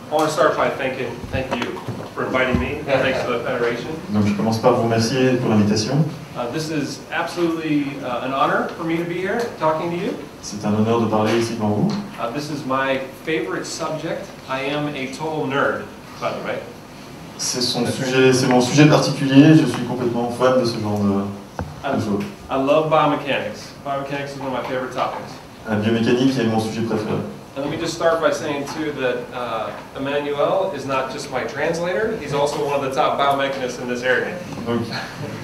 I want to start by thank you for inviting me. Thanks to the Federation. Donc je commence par vous remercier pour l'invitation. This is absolutely an honor for me to be here talking to you. C'est un honneur de parler ici devant vous. This is my favorite subject. I am a total nerd, by the way. C'est mon sujet particulier. Je suis complètement fan de ce genre de choses. I love biomechanics. Biomechanics is one of my favorite topics. La biomécanique est mon sujet préféré. And let me just start by saying too that Emmanuel is not just my translator, he's also one of the top biomechanists in this area. Donc,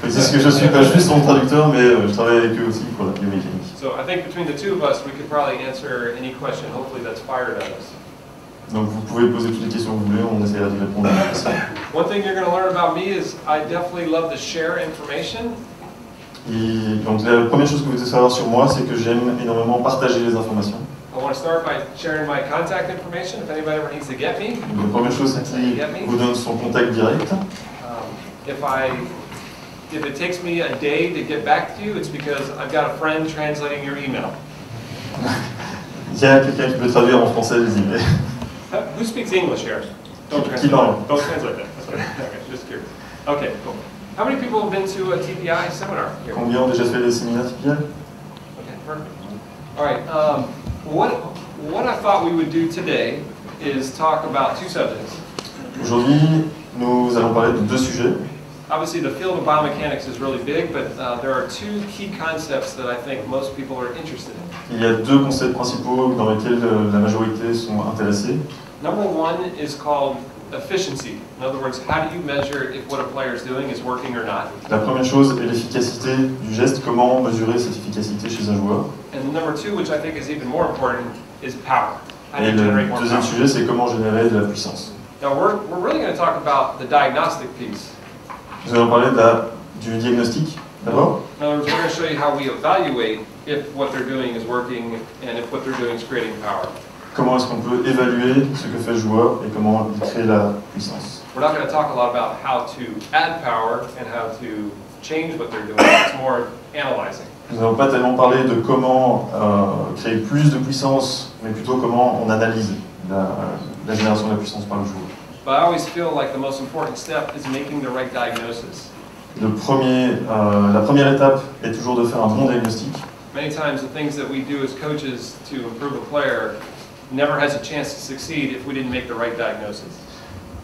c'est ce que je suis pas juste son traducteur, mais je travaille avec eux aussi pour la biomécanique. So I think between the two of us, we could probably answer any question. Hopefully that's fired at us. Donc vous pouvez poser toutes les questions que vous voulez, on essaiera de répondre à ça. One thing you're going to learn about me is I definitely love to share information. Et donc la première chose que vous devez savoir sur moi, c'est que j'aime énormément partager les informations. I want to start by sharing my contact information if anybody ever needs to get me. Donc, la première chose, c'est qu'il vous donne son contact direct. If it takes me a day to get back to you, it's because I've got a friend translating your email. Il y a quelqu'un qui peut traduire en français les emails. Who speaks English here? Don't translate. Don't translate that. Okay, just curious. Okay, cool. How many people have been to a TPI seminar here? Combien ont déjà fait les séminaires TPI? Okay, perfect. All right. What I thought we would do today is talk about two subjects. Aujourd'hui, nous allons parler de deux sujets. Obviously, the field of biomechanics is really big, but there are two key concepts that I think most people are interested in. Il y a deux concepts principaux dans lesquels la majorité sont intéressés. Number one is called efficiency. In other words, how do you measure if what a player is doing is working or not? La première chose est l'efficacité du geste. Comment mesurer cette efficacité chez un joueur? And number two, which I think is even more important, is power. How do Et you le generate more deuxième power? sujet, c'est comment générer de la puissance. Now we're really going to talk about the diagnostic piece. Nous allons parler du diagnostic d'abord. In other words, we're going to show you how we evaluate if what they're doing is working and if what they're doing is creating power. Comment est-ce qu'on peut évaluer ce que fait le joueur et comment il crée la puissance. We're not going to talk a lot about how to add power and how to change what they're doing. It's more analyzing. Nous n'allons pas tellement parler de comment créer plus de puissance, mais plutôt comment on analyse la génération de la puissance par le joueur. But I always feel like the most important step is making the right diagnosis. La première étape est toujours de faire un bon diagnostic. Many times the things that we do as coaches to improve a player never has a chance to succeed if we didn't make the right diagnosis.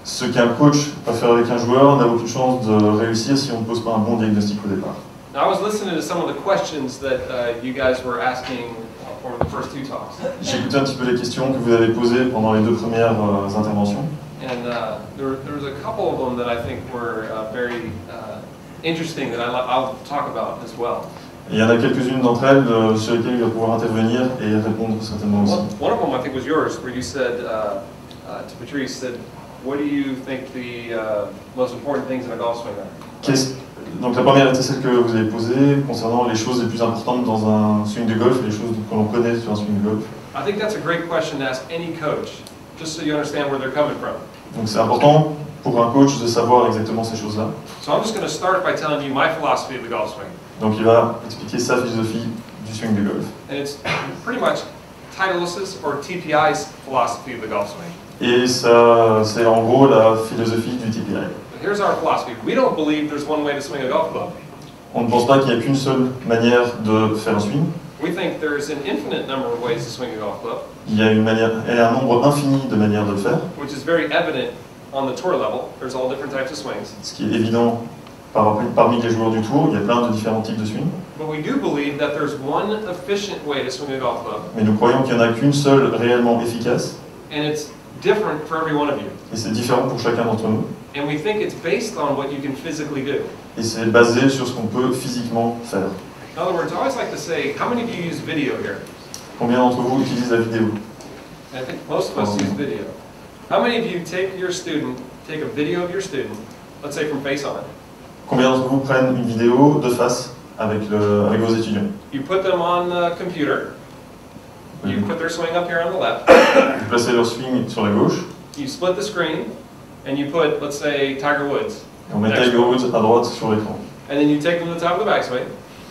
Ce qu'un coach va faire avec un joueur n'a aucune chance de réussir si on ne pose pas un bon diagnostic au départ. Now, I was listening to some of the questions that you guys were asking for the first two talks. J'ai écouté un petit peu les questions que vous avez posées pendant les deux premières interventions. And there was a couple of them that I think were very interesting that I'll talk about as well. Et il y en a quelques-unes d'entre elles sur lesquelles il va pouvoir intervenir et répondre certainement aussi. One of them I think was yours, where you said to Patrice, what do you think the most important things in a golf swing are? Donc la première était celle que vous avez posée concernant les choses les plus importantes dans un swing de golf, les choses que l'on connaît sur un swing de golf. I think that's a great question to ask any coach, just so you understand where they're coming from. Donc c'est important pour un coach de savoir exactement ces choses-là. So I'm just going to start by telling you my philosophy of the golf swing. Donc il va expliquer sa philosophie du swing de golf. And it's pretty much Titleist's or TPI's philosophy of the golf swing. Et ça, c'est en gros la philosophie du TPI. Here's our philosophy. We don't believe there's one way to swing a golf club. On ne pense pas qu'il n'y a qu'une seule manière de faire un swing. We think there's an infinite number of ways to swing a golf club. Il y a un nombre infini de manières de le faire. Which is very evident on the tour level. There's all different types of swings. Ce qui est évident parmi les joueurs du tour, il y a plein de différents types de swing. But we do believe that there's one efficient way to swing a golf club. Mais nous croyons qu'il n'y en a qu'une seule réellement efficace. And it's different for every one of you. Et c'est différent pour chacun d'entre nous. And we think it's based on what you can physically do. Et c'est basé sur ce qu'on peut physiquement faire. In other words, I always like to say, how many of you use video here? Combien d'entre vous utilisent la vidéo? I think most of us use video. How many of you take a video of your student, let's say from Face On? Combien d'entre vous prennent une vidéo de face avec vos étudiants? You put them on the computer. You put their swing up here on the left. Vous placez leur swing sur la gauche. You split the screen, and you put, let's say, Tiger Woods. Et on met Tiger Woods à droite sur l'écran. And then you take them to the top of the backswing.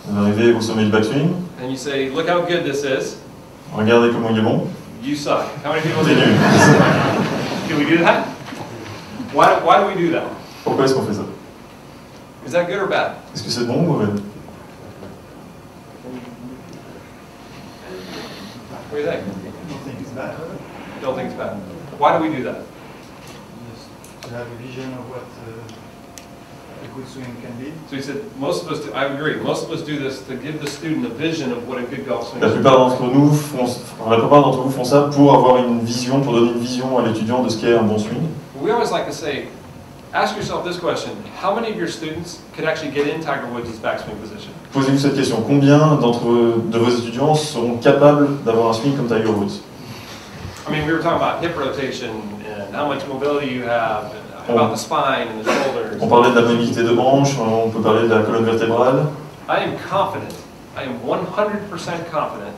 Vous arrivez au sommet du backswing. And you say, look how good this is. Regardez comment il est bon. You suck. How many people C'est do nul. that? Do we do that? Why do we do that? Pourquoi est-ce qu'on fait ça? Is that good or bad? Est-ce que c'est bon ou mauvais? What do you think? don't think it's bad. Don't think it's bad. Why do we do that? Just to have a vision of what a good swing can be. So he said, most of us, I agree, most of us do this to give the student a vision of what a good golf swing La is. plupart d'entre vous font ça pour avoir une vision, pour donner une vision à l'étudiant de ce qu'est un bon swing. We always like to say, ask yourself this question, how many of your students could actually get in Tiger Woods' backswing position? Posez-vous cette question, combien de vos étudiants seront capables d'avoir un swing comme Tiger Woods? I mean, we were talking about hip rotation and how much mobility you have, and about the spine and the shoulders. On parlait de la mobilité de hanche, on peut parler de la colonne vertébrale. I am confident, I am 100% confident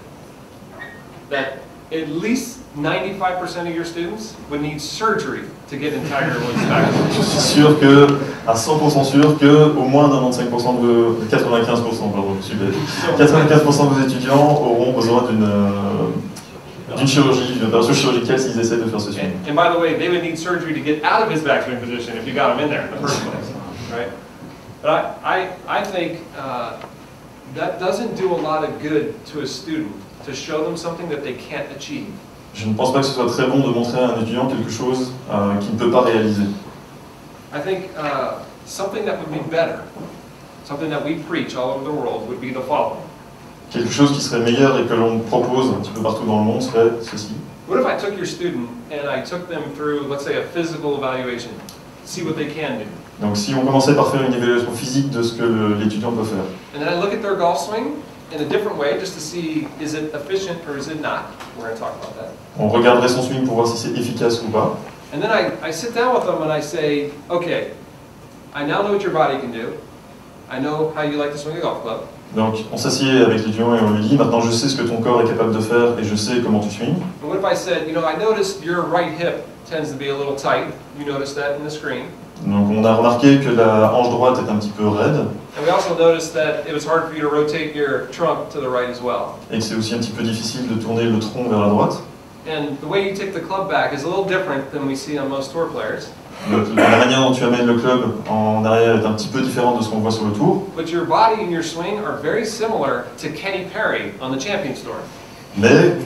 that at least 95% of your students would need surgery to get in Tiger Woods' backswing. Je suis sûr que, à 100% sûr que au moins 95% de 95%, pardon, je suis bête. 95% de vos étudiants auront besoin d'une chirurgie, d'une opération chirurgicale s'ils essaient de faire ce swing. And by the way, they would need surgery to get out of his backswing position if you got him in there in the first place, right? But I think that doesn't do a lot of good to a student to show them something that they can't achieve. Je ne pense pas que ce soit très bon de montrer à un étudiant quelque chose qu'il ne peut pas réaliser. I think something that would be better, something that we preach all over the world would be the following. Quelque chose qui serait meilleur et que l'on propose un petit peu partout dans le monde serait ceci. What if I took your student and I took them through, let's say, a physical evaluation, see what they can do. Donc si on commençait par faire une évaluation physique de ce que l'étudiant peut faire. And then I look at their golf swing in a different way just to see, is it efficient or is it not? We're going to talk about that. On regarderait son swing pour voir si c'est efficace ou pas. And then I sit down with them and I say, okay, I now know what your body can do. I know how you like to swing a golf club. Donc on s'assied avec l'étudiant et on lui dit, maintenant je sais ce que ton corps est capable de faire et je sais comment tu swings. And what if I said, you know, I noticed your right hip tends to be a little tight. You noticed that in the screen. Donc on a remarqué que la hanche droite est un petit peu raide And we also noticed that it was hard for you to rotate your trunk to the right as well. et que c'est aussi un petit peu difficile de tourner le tronc vers la droite. And the way you take the club back is a little different than we see on most tour players. La manière dont tu amènes le club en arrière est un petit peu différente de ce qu'on voit sur le tour. But your body and your swing are very similar to Kenny Perry on the Champions Tour. Mais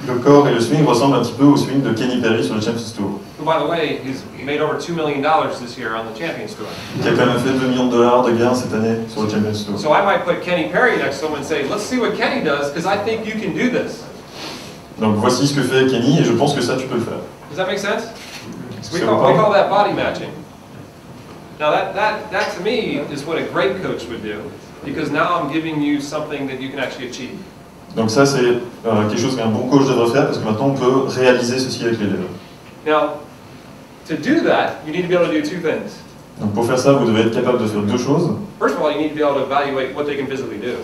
le corps et le swing ressemblent un petit peu au swing de Kenny Perry sur le Champions Tour. Who, by the way, he's made over $2 million this year on the Champions Tour. Qui a quand même fait $2 millions de gains cette année sur le Champions Tour. So I might put Kenny Perry next to him and say, let's see what Kenny does, because I think you can do this. Donc voici ce que fait Kenny et je pense que ça tu peux le faire. Does that make sense? Est-ce We que ça vous call parle? that body matching. Now that to me is what a great coach would do, because now I'm giving you something that you can actually achieve. Donc ça c'est quelque chose qu'un bon coach devrait faire parce que maintenant on peut réaliser ceci avec l'élève. Now, to do that, you need to be able to do two things. Donc pour faire ça vous devez être capable de faire deux choses. First of all, you need to be able to evaluate what they can physically do.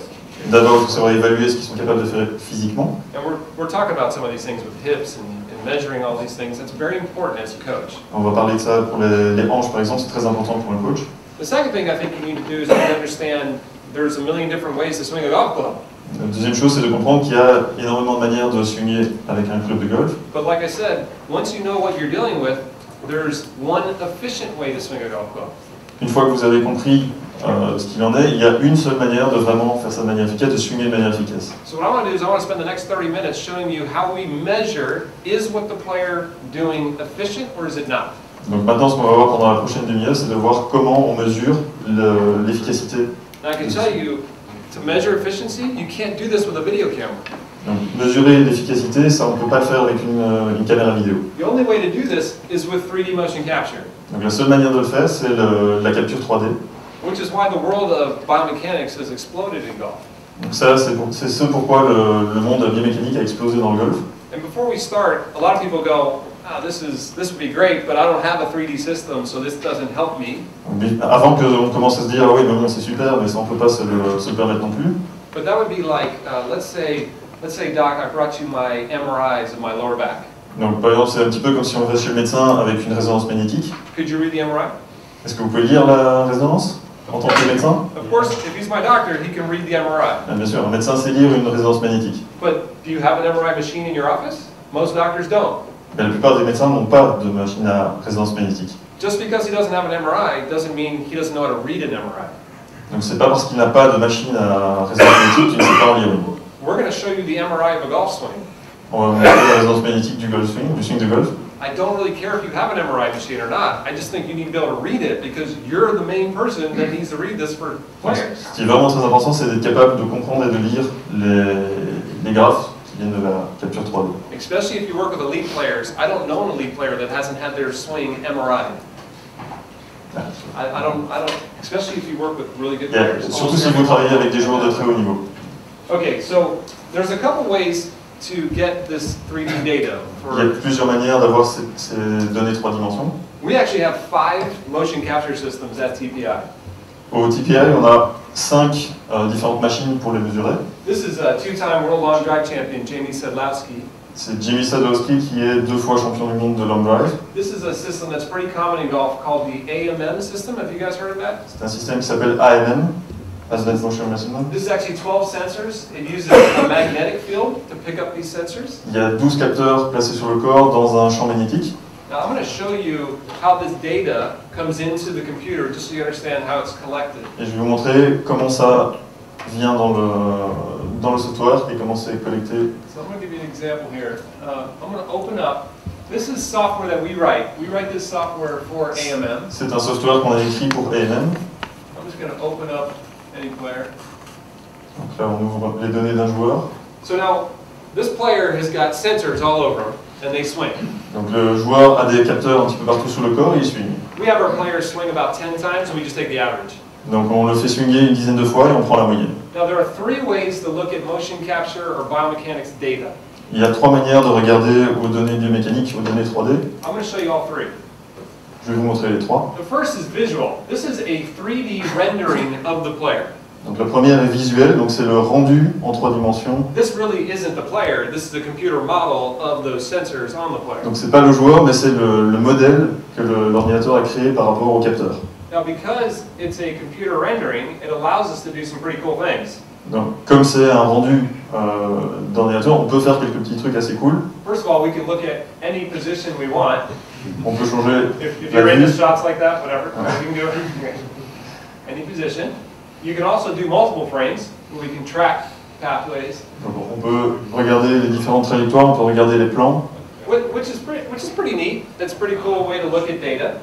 D'abord il faut savoir évaluer ce qu'ils sont capables de faire physiquement. And we're talking about some of these things with hips and measuring all these things. That's very important as a coach. On va parler de ça pour les hanches par exemple, c'est très important pour un coach. The second thing I think you need to do is to understand there's a million different ways to swing a golf club. La deuxième chose c'est de comprendre qu'il y a énormément de manières de swinger avec un club de golf. But like I said, once you know what you're dealing with, there's one efficient way to swing a golf club. Une fois que vous avez compris ce qu'il en est, il y a une seule manière de vraiment faire ça de manière efficace, de swinger de manière efficace. So what I want to do is I want to spend the next 30 minutes showing you how we measure, is what the player doing efficient or is it not? Donc maintenant ce qu'on va voir pendant la prochaine demi-heure, c'est de voir comment on mesure l'efficacité. And I can tell you, to measure efficiency, you can't do this with a video camera. Donc mesurer l'efficacité, ça on ne peut pas le faire avec une caméra vidéo. The only way to do this is with 3D motion capture, Donc la seule manière de le faire, c'est la capture 3D. which is why the world of biomechanics has exploded in golf. Donc ça, c'est ce pourquoi le monde biomécanique a explosé dans le golf. And before we start, a lot of people go, ah, this would be great, but I don't have a 3D system, so this doesn't help me. Mais avant qu'on commence à se dire, ah oui, mais bon, c'est super, mais ça on ne peut pas se le permettre non plus. But that would be like, let's say, Doc, I brought you my MRIs of my lower back. Donc par exemple, c'est un petit peu comme si on va chez le médecin avec une résonance magnétique. Could you read the MRI? Est-ce que vous pouvez lire la résonance en tant que médecin? Of course, if he's my doctor, he can read the MRI. Ah, bien sûr, un médecin sait lire une résonance magnétique. But do you have an MRI machine in your office? Most doctors don't. Mais la plupart des médecins n'ont pas de machine à résonance magnétique. Just because he doesn't have an MRI doesn't mean he doesn't know how to read an MRI. Donc c'est pas parce qu'il n'a pas de machine à résonance magnétique qu'il ne sait pas en lire une. We're going to show you the MRI of a golf swing. On va vous montrer la résonance magnétique du golf swing, du swing de golf. I don't really care if you have an MRI machine or not. I just think you need to be able to read it because you're the main person that needs to read this for players. Ce qui est vraiment très important, c'est d'être capable de comprendre et de lire les graphes qui viennent de la capture 3D. Especially if you work with elite players. I don't know an elite player that hasn't had their swing MRI. I don't, especially if you work with really good players. Surtout si vous travaillez avec des joueurs de très haut niveau. Okay, so there's a couple ways to get this 3D data. Il y a plusieurs manières d'avoir ces données 3 dimensions. We actually have 5 motion capture systems at TPI. Au TPI, on a 5 différentes machines pour les mesurer. This is a 2-time world long drive champion, Jamie Sedlowski. C'est Jamie Sadowski qui est 2 fois champion du monde de long drive. This is a system that's pretty common in golf called the AMM system. Have you guys heard of that? C'est un système qui s'appelle AMM, Advanced Motion Measurement. This is actually 12 sensors. It uses a magnetic field to pick up these sensors. Il y a 12 capteurs placés sur le corps dans un champ magnétique. Now I'm going to show you how this data comes into the computer just so you understand how it's collected. Et je vais vous montrer comment ça vient dans le software et comment c'est collecté. So I'm going to give you an example here. I'm going to open up. This is software that we write. We write this software for AMM. C'est un software qu'on a écrit pour AMM. I'm just going to open up any player. Donc là, on ouvre les données d'un joueur. So now, this player has got sensors all over him, and they swing. Donc le joueur a des capteurs un petit peu partout sur le corps et il swing. We have our players swing about 10 times, and we just take the average. Donc on le fait swinger une dizaine de fois et on prend la moyenne. Now, there are 3 ways to look at motion capture or biomechanics data. Il y a 3 manières de regarder aux données biomécaniques, aux données 3D. I'm going to show you all 3. Je vais vous montrer les 3. The first is visual. This is a 3D rendering of the player. Donc la première est visuelle, donc c'est le rendu en 3 dimensions. This really isn't the player. This is the computer model of those sensors on the player. Donc c'est pas le joueur, mais c'est le modèle que l'ordinateur a créé par rapport au capteur. Now, because it's a computer rendering, it allows us to do some pretty cool things. Donc comme c'est un rendu d'ordinateur, on peut faire quelques petits trucs assez cool. First of all, we can look at any position we want. On peut changer If la you're into vue. shots like that, whatever, you can do any position. You can also do multiple frames, where we can track pathways, Donc on peut regarder les différentes trajectoires, on peut regarder les plans. which is pretty neat. That's a pretty cool way to look at data.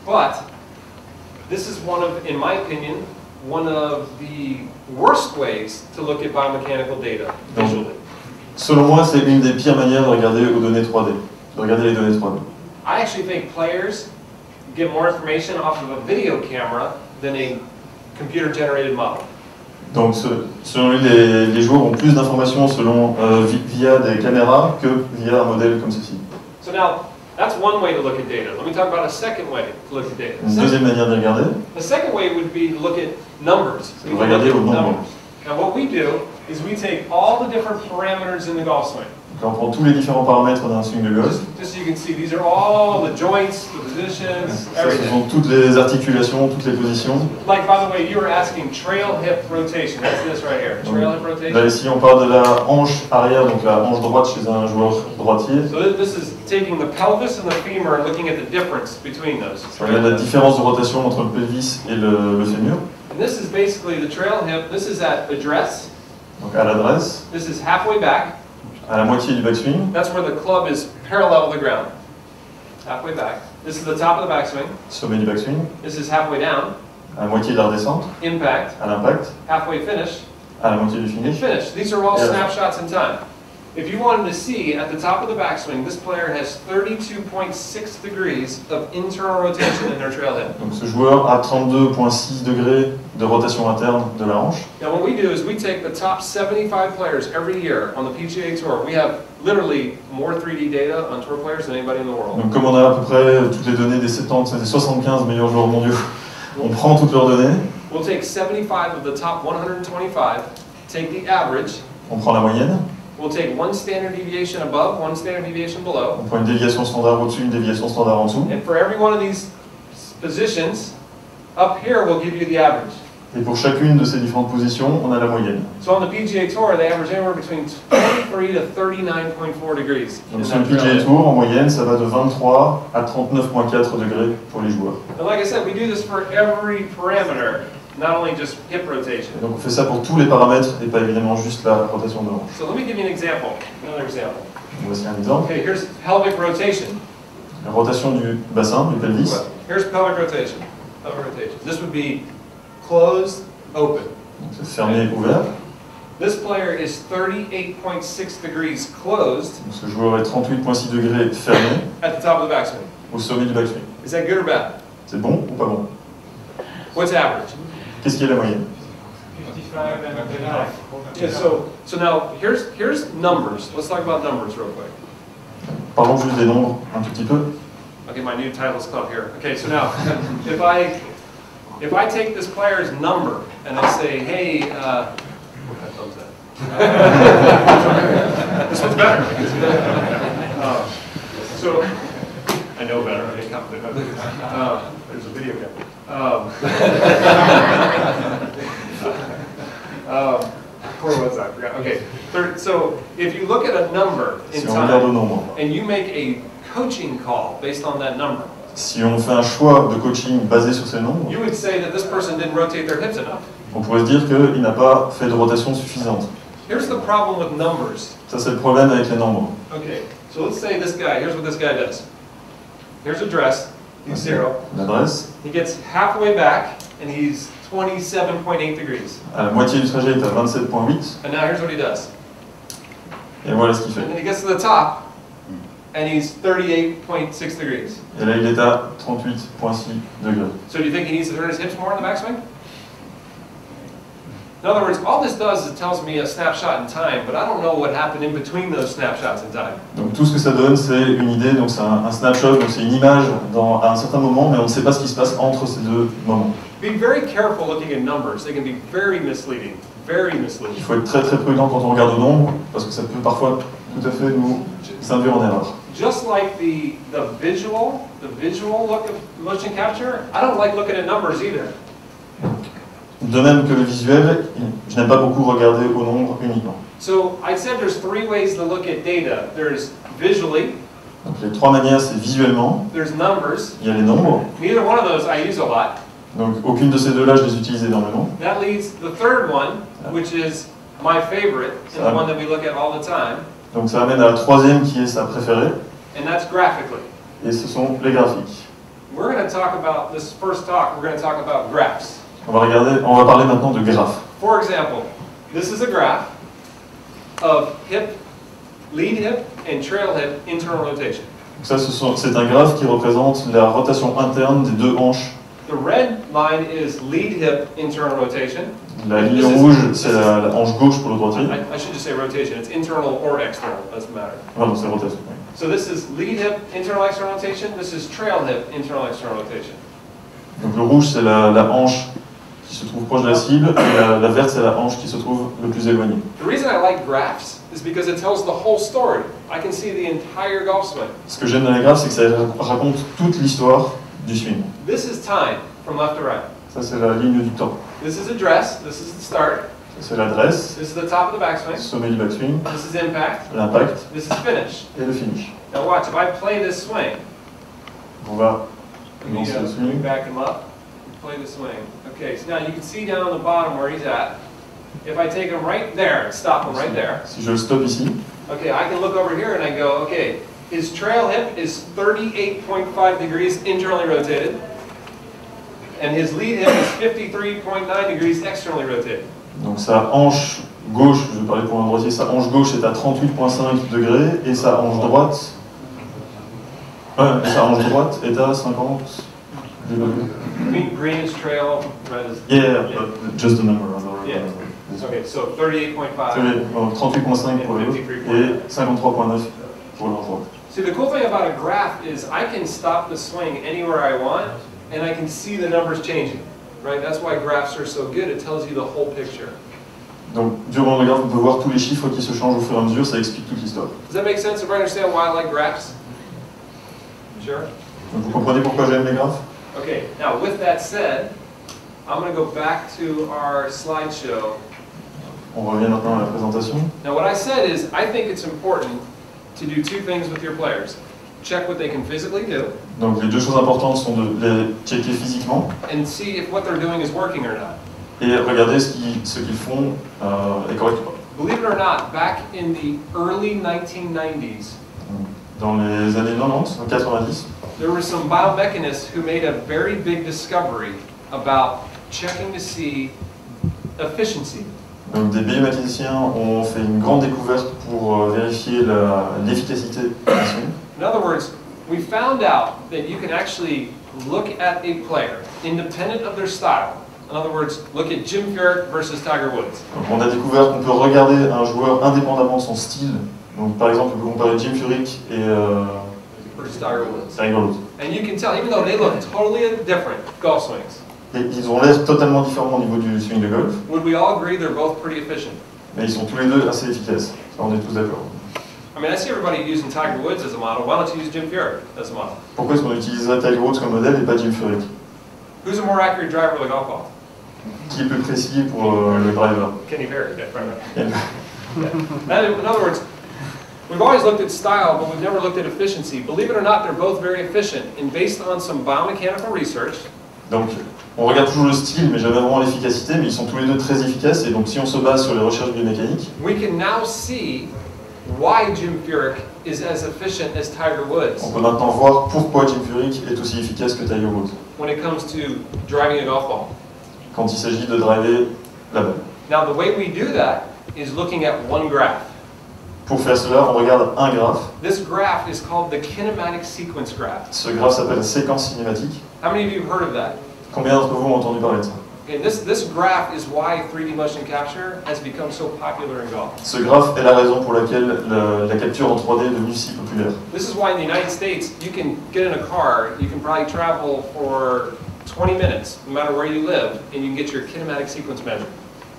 But this is in my opinion, one of the worst ways to look at biomechanical data visually. Selon moi, c'est une des pires manières de regarder aux données 3D, de regarder les données 3D. I actually think players get more information off of a video camera than a computer-generated model. Donc selon lui, les joueurs ont plus d'informations via des caméras que via un modèle comme ceci. So now, that's one way to look at data. Let me talk about a second way to look at data. Une deuxième manière de regarder, The second way would be to look at numbers. c'est de regarder au nombre. Now what we do is we take all the different parameters in the golf swing. Donc là, on prend tous les différents paramètres d'un swing de golf. Just so you can see, these are all the joints, the positions, Ça, ce everything. sont toutes les articulations, toutes les positions. Like, by the way, you were asking trail hip rotation. That's this right here. Trail hip Là rotation. ici, on parle de la hanche arrière, donc la hanche droite chez un joueur droitier. So this is taking the pelvis and the femur and looking at the difference between those. On regarde la différence de rotation entre le pelvis et le fémur. And this is basically the trail hip. This is at address. Donc à l'adresse, This is halfway back. à la moitié du backswing, That's where the club is parallel with the ground. Halfway back. This is the top of the backswing. sommet du backswing, This is halfway down. à la moitié de la redescente, Impact. à l'impact, Halfway finish. à la moitié du And finish. finish. These are all Yeah. snapshots in time. If you wanted to see at the top of the backswing, this player has 32.6 degrees of internal rotation in their trail hip. Donc ce joueur a 32,6 degrés de rotation interne de la hanche. Now what we do is we take the top 75 players every year on the PGA Tour. We have literally more 3D data on tour players than anybody in the world. Donc comme on a à peu près toutes les données des 75 meilleurs joueurs mondiaux, on prend toutes leurs données, We'll take 75 of the top 125, take the average, on prend la moyenne, we'll take one standard deviation above, one standard deviation below, on prend une déviation standard au-dessus, une déviation standard en dessous. and for every one of these positions, up here we'll give you the average. Et pour chacune de ces différentes positions, on a la moyenne. So on the PGA Tour, they average anywhere between 23 to 39.4 degrees. Donc sur le PGA Tour, en moyenne, ça va de 23 à 39,4 degrés pour les joueurs. And like I said, we do this for every parameter, not only just hip rotation. Et donc on fait ça pour tous les paramètres et pas évidemment juste la rotation de hanche. So let me give you an example, another example. Voici un exemple. Okay, here's pelvic rotation. La rotation du bassin, du pelvis. Here's pelvic rotation. Pelvic rotation. This would be closed, open. Donc c'est fermé, ouvert. This player is 38.6 degrees closed Donc ce joueur est 38,6 degrés fermé at the top of the backswing. au sommet du backswing. Is that good or bad? C'est bon ou pas bon? What's average? Qu'est-ce qui est la moyenne? 55 and a half. Yeah, so now here's numbers. Let's talk about numbers real quick. Parlons juste des nombres un tout petit peu. Okay, my new titles club here. Okay, so now if I take this player's number and I say, hey, what kind of thumb's that? This one's better. So I know better. I get confident. There's a video camera. Where was I? I forgot. Okay. So if you look at a number in Si on regarde au time nombre, and you make a coaching call based on that number, si on fait un choix de coaching basé sur ces nombres, you would say that this person didn't rotate their hips enough. on pourrait se dire qu'il n'a pas fait de rotation suffisante. Here's the problem with numbers. Ça c'est le problème avec les nombres. Okay, so let's say this guy, here's what this guy does. Here's a dress, he's 0. L'adresse, He gets halfway back and he's 27.8 degrees. à la moitié du trajet, il est à 27,8. And now here's what he does. Et voilà ce qu'il fait. And then he gets to the top and he's 38.6 degrees. Et là, il est à 38,6 degrés. So do you think he needs to turn his hips more in the backswing? In other words, all this does is it tells me a snapshot in time, but I don't know what happened in between those snapshots in time. Donc tout ce que ça donne, c'est une idée, donc c'est un snapshot, donc c'est une image à un certain moment, mais on ne sait pas ce qui se passe entre ces deux moments. Be very careful looking at numbers. They can be very misleading. Very Il misleading. faut être très très prudent quand on regarde au nombre, parce que ça peut parfois tout à fait nous induire en erreur. Just like the visual look of motion capture, I don't like looking at numbers either. De même que le visuel, je n'aime pas beaucoup regarder au nombre uniquement. So I said there's 3 ways to look at data. There's visually, Donc les trois manières, c'est visuellement, there's numbers. il y a les nombres, Neither one of those I use a lot. donc aucune de ces deux-là, je les utilise énormément. That leads to the third one, which is my favorite, and the one that we look at all the time, Donc ça amène à la troisième qui est sa préférée, and that's graphically. et ce sont les graphiques. We're going to talk about this first talk. We're going to talk about graphs. On va parler maintenant de graphes. For example, this is a graph of lead hip and trail hip internal rotation. Donc ça, c'est un graphe qui représente la rotation interne des deux hanches. The red line is lead hip internal rotation. La ligne rouge, c'est la hanche gauche pour le droitier. I should just say rotation. It's internal or external. Doesn't matter. Pardon, c'est rotation. Oui. So this is lead hip internal external rotation. This is trail hip internal external rotation. Donc le rouge, c'est la hanche qui se trouve proche de la cible, et la verte, c'est la hanche qui se trouve le plus éloignée. The reason I like graphs is because it tells the whole story. I can see the entire golf swing. Ce que j'aime dans les graphes, c'est que ça raconte toute l'histoire du swing. This is time from left to right. Ça, c'est la ligne du temps. This is address. This is the start. Ça, c'est l'adresse, This is the top of the backswing. sommet du backswing, This is impact. l'impact This is finish. et le finish. Now watch, if I play this swing, On va let me, lancer le let me swing. back him up, play the swing. Okay, so now you can see down on the bottom where he's at. If I take him right there and stop him right there, Si je le stoppe ici, okay, I can look over here and I go, okay, his trail hip is 38.5 degrees internally rotated, and his lead hip is 53.9 degrees externally rotated. donc sa hanche gauche, je vais parler pour un droitier, sa hanche gauche est à 38,5 degrés et sa hanche droite, est à 50 degrés. Green is trail, red is... Yeah, but just the number. Yeah. Okay, so 38.5. 38,5 pour le gauche et 53,9 pour le droite. See, the cool thing about a graph is I can stop the swing anywhere I want, and I can see the numbers changing, right? That's why graphs are so good. It tells you the whole picture. Donc, durant le graphe, on peut voir tous les chiffres qui se changent au fur et à mesure, ça explique toute l'histoire. Does that make sense? Everybody understand why I like graphs? Sure? Donc, vous comprenez pourquoi j'aime les graphes? Okay, now with that said, I'm going to go back to our slideshow. On revient maintenant à la présentation. Now what I said is, I think it's important to do two things with your players. Check what they can physically do, Donc les deux choses importantes sont de les checker physiquement and see if what they're doing is working or not. et regarder ce qu'ils font est correct ou pas. Believe it or not, back in the early 1990s, Dans les années 90, 90, there were some biomechanists who made a very big discovery about checking to see efficiency. donc des biomécaniciens ont fait une grande découverte pour vérifier l'efficacité des swings. In other words, we found out that you can actually look at a player independent of their style. In other words, look at Jim Furyk versus Tiger Woods. Donc on a découvert qu'on peut regarder un joueur indépendamment de son style. Donc par exemple, on peut comparer Jim Furyk et Versus Tiger Woods. Tiger Woods. And you can tell, even though they look totally different golf swings, Et ils ont l'air totalement différents au niveau du swing de golf, would we all agree they're both pretty efficient? mais ils sont tous les deux assez efficaces. Ça, on est tous d'accord. I mean, I see everybody using Tiger Woods as a model. Why don't you use Jim Furyk as a model? Pourquoi est-ce qu'on utiliserait Tiger Woods comme modèle et pas Jim Furyk? Who's a more accurate driver with a golf ball? Qui est plus précis pour le driver? Kenny Furyk, yeah, right. Et- In other words, we've always looked at style, but we've never looked at efficiency. Believe it or not, they're both very efficient. And based on some biomechanical research, Donc, on regarde toujours le style, mais jamais vraiment l'efficacité, mais ils sont tous les deux très efficaces, et donc si on se base sur les recherches biomécaniques, we can now see why Jim Furyk is as efficient as Tiger Woods on peut maintenant voir pourquoi Jim Furyk est aussi efficace que Tiger Woods, when it comes to driving a golf ball. quand il s'agit de driver la balle. Now, the way we do that is looking at one graph. Pour faire cela, on regarde un graphe. This graph is called the kinematic sequence graph. Ce graphe s'appelle séquence cinématique. How many of you have heard of that? Combien d'entre vous ont entendu parler de ça? Okay, this graph is why 3D motion capture has become so popular in golf. Ce graphe est la raison pour laquelle la capture en 3D est devenue si populaire. This is why in the United States, you can get in a car, you can probably travel for 20 minutes, no matter where you live, and you can get your kinematic sequence measured.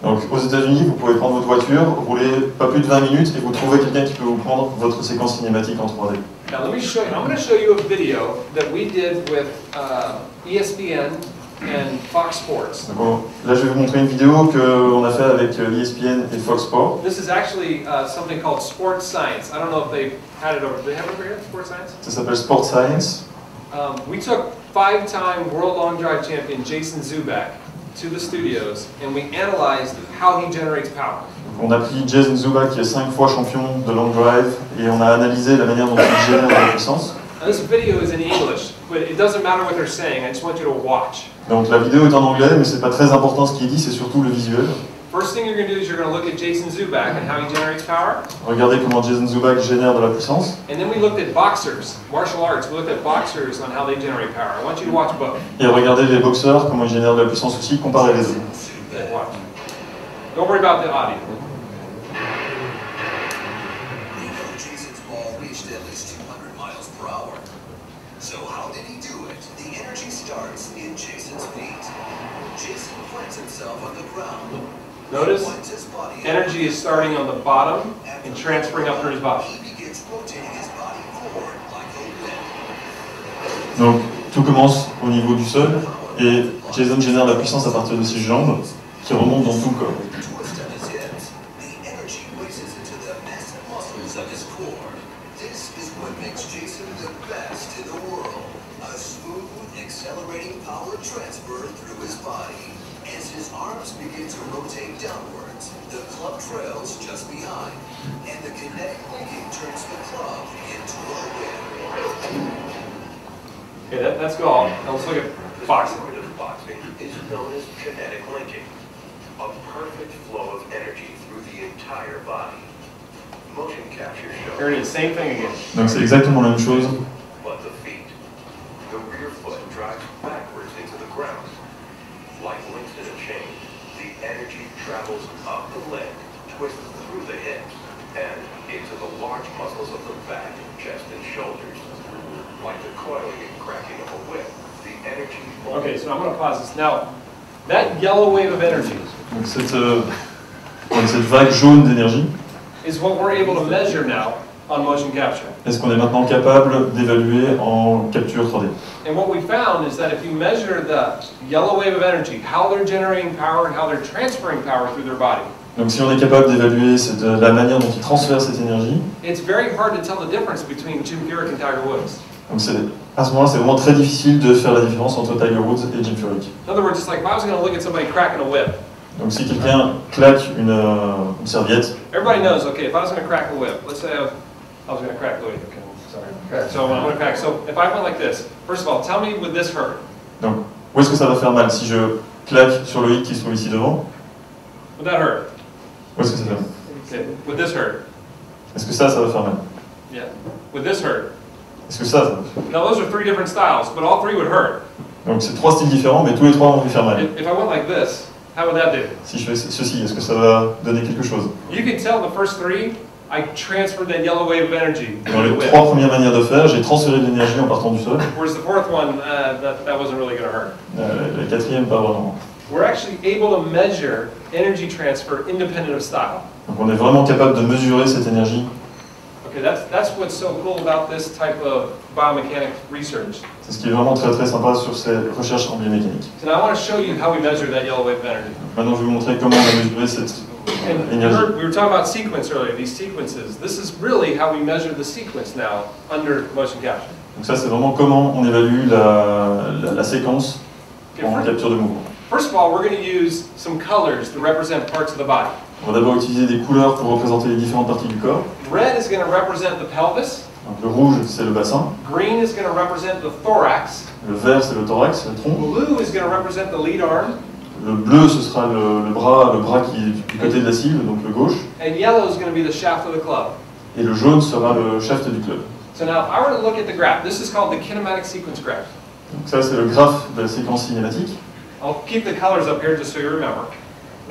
Donc aux États-Unis, vous pouvez prendre votre voiture, rouler pas plus de 20 minutes et vous trouvez quelqu'un qui peut vous prendre votre séquence cinématique en 3D. Now let me show you, I'm going to show you a video that we did with ESPN and Fox Sports. Donc, là, je vais vous montrer une vidéo qu'on a fait avec ESPN et Fox Sports. This is actually something called Sports Science. I don't know if they've had it over, do they have it over here, Sports Science? Ça s'appelle Sport Science. We took 5-time world long drive champion Jason Zuback to the studios and we analyzed how he generates power. Donc, on a pris Jason Zuback, qui est 5 fois champion de long drive, et on a analysé la manière dont il génère de la puissance. Now, this video is in English, but it doesn't matter what they're saying. I just want you to watch. Donc la vidéo est en anglais, mais c'est pas très important ce qu'il dit, c'est surtout le visuel. First thing you're going to do is you're going to look at Jason Zuback and how he generates power. Regardez comment Jason Zuback génère de la puissance. And then we looked at boxers, martial arts. We looked at boxers on how they generate power. I want you to watch both. Et regardez les boxeurs, comment ils génèrent de la puissance aussi, comparez les deux. Watch. Don't worry about the audio. Jason's ball reached at least 200 miles per hour. So how did he do it? The energy starts in Jason's feet. Jason plants himself on the ground. Notice, Winds his body up. energy is starting on the bottom and transferring up through his body. He begins rotating his body forward like a wind. Donc tout commence au niveau du sol, et Jason génère de la puissance à partir de ses jambes, qui remontent dans tout le corps. Twist on his hips. The energy races into the massive muscles of his core. This is what makes Jason the best in the world. A smooth, accelerating power transfer through his body. As his arms begin to rotate downwards, the club trails just behind, and the kinetic linking turns the club into a wind. Okay, that's golf. Now let's look at boxing. The secret of boxing is known as kinetic linking, a perfect flow of energy through the entire body. Motion capture shows. Here it is, same thing again. Donc c'est exactement la même chose. But the feet, the rear foot drives backwards into the ground. Like links in a chain, the energy travels up the leg, twists through the hips, and into the large muscles of the back, chest, and shoulders. Like the coiling and cracking of a whip, the energy... Okay, so I'm going to pause this. Now, that yellow wave of energy Donc cette vague jaune d'énergie, is what we're able to measure now on motion capture. Est-ce qu'on est maintenant capable d'évaluer en capture 3D? And what we found is that if you measure the yellow wave of energy, how they're generating power and how they're transferring power through their body, Donc si on est capable d'évaluer la manière dont ils transfèrent cette énergie, it's very hard to tell the difference between Jim Furyk and Tiger Woods. donc à ce moment-là, c'est vraiment très difficile de faire la différence entre Tiger Woods et Jim Furyk. In other words, it's like if I was going to look at somebody cracking a whip. Donc si quelqu'un claque une serviette, Everybody knows, okay, if I was going to crack a whip, let's say I was going to crack the whip, okay, sorry. So I'm going to crack, so if I went like this, first of all, tell me would this hurt? donc où est-ce que ça va faire mal? Si je claque sur le hic qui se trouve ici devant, Would that hurt? où est-ce que ça fait mal? Okay, would this hurt? Est-ce que ça va faire mal? Yeah. Would this hurt? Est-ce que ça va faire mal? Now those are three different styles, but all three would hurt. Donc c'est trois styles différents, mais tous les trois vont lui faire mal. If I went like this, how would that do? Si je fais ceci, est-ce que ça va donner quelque chose? You can tell the first three, I transferred that yellow wave of energy Dans through the les whip. trois premières manières de faire, j'ai transféré de l'énergie en partant du sol. Whereas the fourth one, that wasn't really going to hurt. La quatrième, pas vraiment. We're actually able to measure energy transfer independent of style. Donc on est vraiment capable de mesurer cette énergie. Okay, that's what's so cool about this type of biomechanics research. C'est ce qui est vraiment très très sympa sur ces recherches en biomécanique. So now I want to show you how we measure that yellow wave of energy. Maintenant je vais vous montrer comment on a mesuré cette And énergie. we were talking about sequence earlier, these sequences. This is really how we measure the sequence now under motion capture. Donc ça c'est vraiment comment on évalue la séquence en capture de mouvement. First of all, we're going to use some colors to represent parts of the body. On va d'abord utiliser des couleurs pour représenter les différentes parties du corps. Red is going to represent the pelvis. Donc le rouge c'est le bassin, Green is going to represent the thorax. le vert c'est le thorax, le tronc. Blue is going to represent the lead arm. Le bleu ce sera le bras qui est du côté de la cible, donc le gauche. And yellow is going to be the shaft of the club. Et le jaune sera le shaft du club. So now if I were to look at the graph, this is called the kinematic sequence graph. Donc ça c'est le graphe de la séquence cinématique. I'll keep the colors up here just so you remember.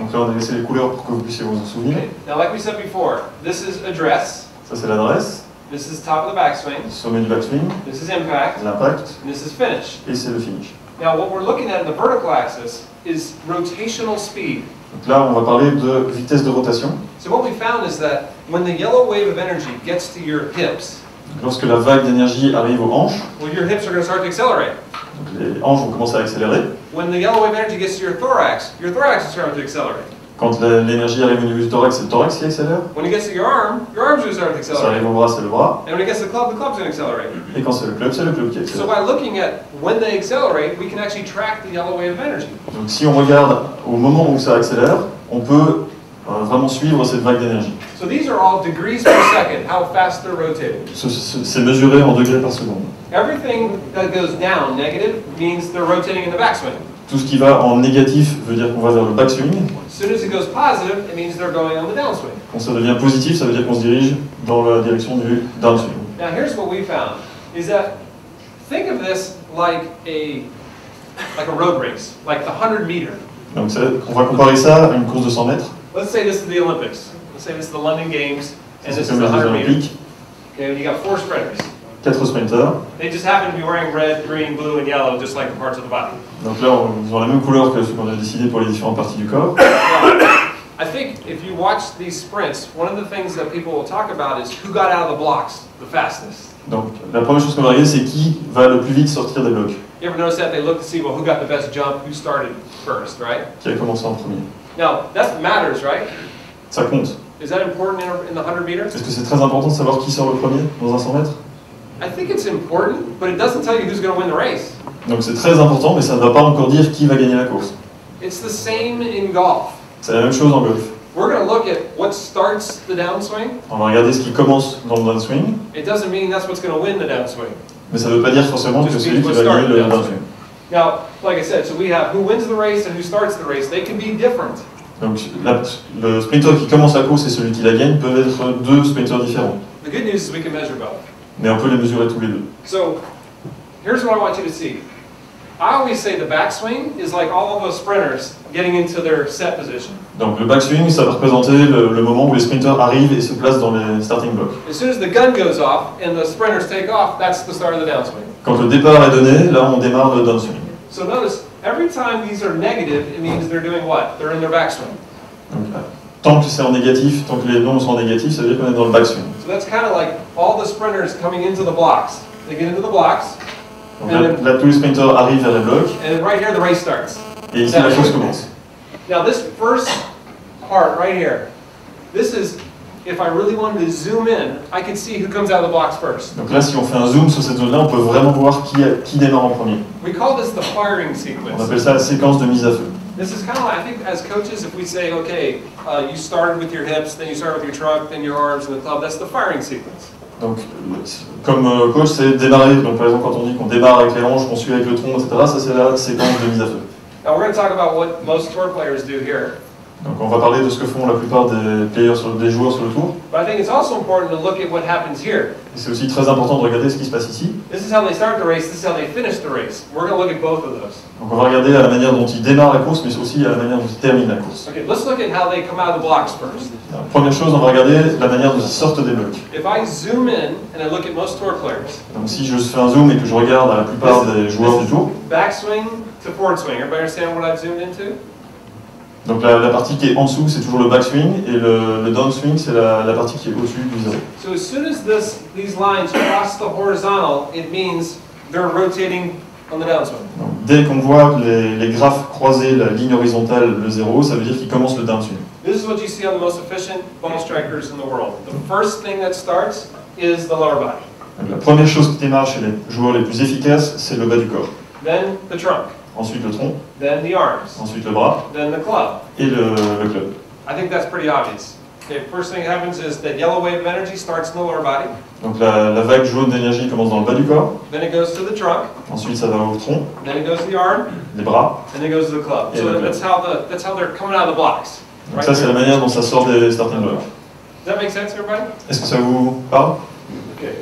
Donc là on a laissé les couleurs pour que vous puissiez vous en souvenir. Okay. Now like we said before, this is address, Ça c'est l'adresse, this is top of the backswing, sommet du backswing, this is impact, l'impact and this is finish. et c'est le finish. Now what we're looking at in the vertical axis is rotational speed. Donc là on va parler de vitesse de rotation. So what we found is that when the yellow wave of energy gets to your hips, Donc, lorsque la vague d'énergie arrive aux hanches, well your hips are going to start to accelerate. donc les hanches vont commencer à accélérer. When the yellow wave of energy gets to your thorax is starting to accelerate. Quand l'énergie arrive au niveau du thorax, c'est le thorax qui accélère. When it gets to your arm's going to start to Quand ça arrive accelerate. au bras, c'est le bras. And when it gets to the club's going to accelerate. Et quand c'est le club qui So accélère. by looking at when they accelerate, we can actually track the yellow wave of energy. Donc si on regarde au moment où ça accélère, on peut vraiment suivre cette vague d'énergie. So these are all degrees per second, how fast they're rotating. C'est mesuré en degrés par seconde. Everything that goes down negative means they're rotating in the backswing. Tout ce qui va en négatif veut dire qu'on va vers le backswing. As soon as it goes positive, it means they're going on the downswing. Quand ça devient positif, ça veut dire qu'on se dirige dans la direction du downswing. Now here's what we found, is that think of this like a road race, like the 100 meter. Donc on va comparer ça à une course de 100 mètres. Let's say this is the Olympics. Let's say this is the London Games, and C'est this is comme the les Jeux 100 meter. Olympiques. Okay, and you got 4 sprinters. 4 sprinters. They just happen to be wearing red, green, blue, and yellow, just like the parts of the body. Donc là, ils ont la même couleur que ce qu'on a décidé pour les différentes parties du corps. Now, I think if you watch these sprints, one of the things that people will talk about is who got out of the blocks the fastest. Donc la première chose qu'on va regarder, c'est qui va le plus vite sortir des blocs. You ever notice that they look to see, well, who got the best jump, who started first, right? Qui a commencé en premier. Now, that matters, right? Ça compte. Is that important in the 100 meters? Est-ce que c'est très important de savoir qui sort le premier dans un 100 mètres? I think it's important, but it doesn't tell you who's going to win the race. Donc c'est très important, mais ça ne va pas encore dire qui va gagner la course. It's the same in golf. C'est la même chose en golf. We're going to look at what starts the downswing. On va regarder ce qui commence dans le downswing, It doesn't mean that's what's going to win the downswing. mais ça ne veut pas dire forcément que celui qui va gagner le downswing. Now, like I said, so we have who wins the race and who starts the race. They can be different. Donc le sprinter qui commence la course et celui qui la gagne peuvent être deux sprinters différents. The good news is we can measure both. Mais on peut les mesurer tous les deux. So, here's what I want you to see. I always say the backswing is like all of those sprinters getting into their set position. Donc le backswing, ça va représenter le moment où les sprinters arrivent et se placent dans les starting blocks. As soon as the gun goes off and the sprinters take off, that's the start of the downswing. Quand le départ est donné, là on démarre le downswing. So notice, every time these are negative, it means they're doing what? They're in their backswing. Donc, tant que c'est en négatif, tant que les nombres sont en négatif, ça veut dire qu'on est dans le backswing. So that's kind of like all the sprinters coming into the blocks. They get into the blocks, Donc là, tous les sprinters arrivent vers les blocs, and then right here the race starts. et ici la course commence. Now this first part right here, this is, if I really wanted to zoom in, I could see who comes out of the blocks first. Donc là, si on fait un zoom sur cette zone-là, on peut vraiment voir qui démarre en premier. We call this the firing On sequence. appelle ça la séquence de mise à feu. This is kind of like, I think as coaches, if we say, okay, you started with your hips, then you started with your trunk, then your arms and the club, that's the firing sequence. Donc, comme coach, c'est démarrer. Donc, par exemple, quand on dit qu'on démarre avec les hanches, qu'on suit avec le tronc, etc., ça c'est la séquence de mise à feu. Now we're going to talk about what most tour players do here. Donc, on va parler de ce que font la plupart des joueurs sur le tour. But I think it's also important to look at what happens here. Et c'est aussi très important de regarder ce qui se passe ici. This is how they start the race, this is how they finish the race. We're going to look at both of those. Donc, on va regarder à la manière dont ils démarrent la course, mais aussi à la manière dont ils terminent la course. Okay, let's look at how they come out of the blocks first. Alors, première chose, on va regarder la manière dont ils sortent des blocs. If I zoom in and I look at most tour players, Donc, si je fais un zoom et que je regarde à la plupart des joueurs du tour, backswing to forward swing. Everybody understand what I've zoomed into? donc la partie qui est en dessous, c'est toujours le backswing, et le downswing, c'est la partie qui est au-dessus du zéro. So as soon as these lines cross the horizontal, it means they're rotating on the downswing. Donc, dès qu'on voit les graphes croiser la ligne horizontale, le zéro, ça veut dire qu'il commence le downswing. This is what you see on the most efficient ball strikers in the world. The first thing that starts is the lower body. Donc, la première chose qui démarre chez les joueurs les plus efficaces, c'est le bas du corps. Then the trunk. Ensuite le tronc, Then the arms. ensuite le bras, Then the club. et le club. I think that's pretty obvious. Okay, first thing that happens is that yellow wave of energy starts in the lower body. Donc la vague jaune d'énergie commence dans le bas du corps, Then it goes to the trunk. ensuite ça va au tronc, Then it goes to the arm. les bras. And then it goes to the club. Yeah, So the that's how they're coming out of the blocks. Donc ça c'est la manière dont ça sort des starting blocks. Does that make sense, everybody? Est-ce que ça vous parle? Okay.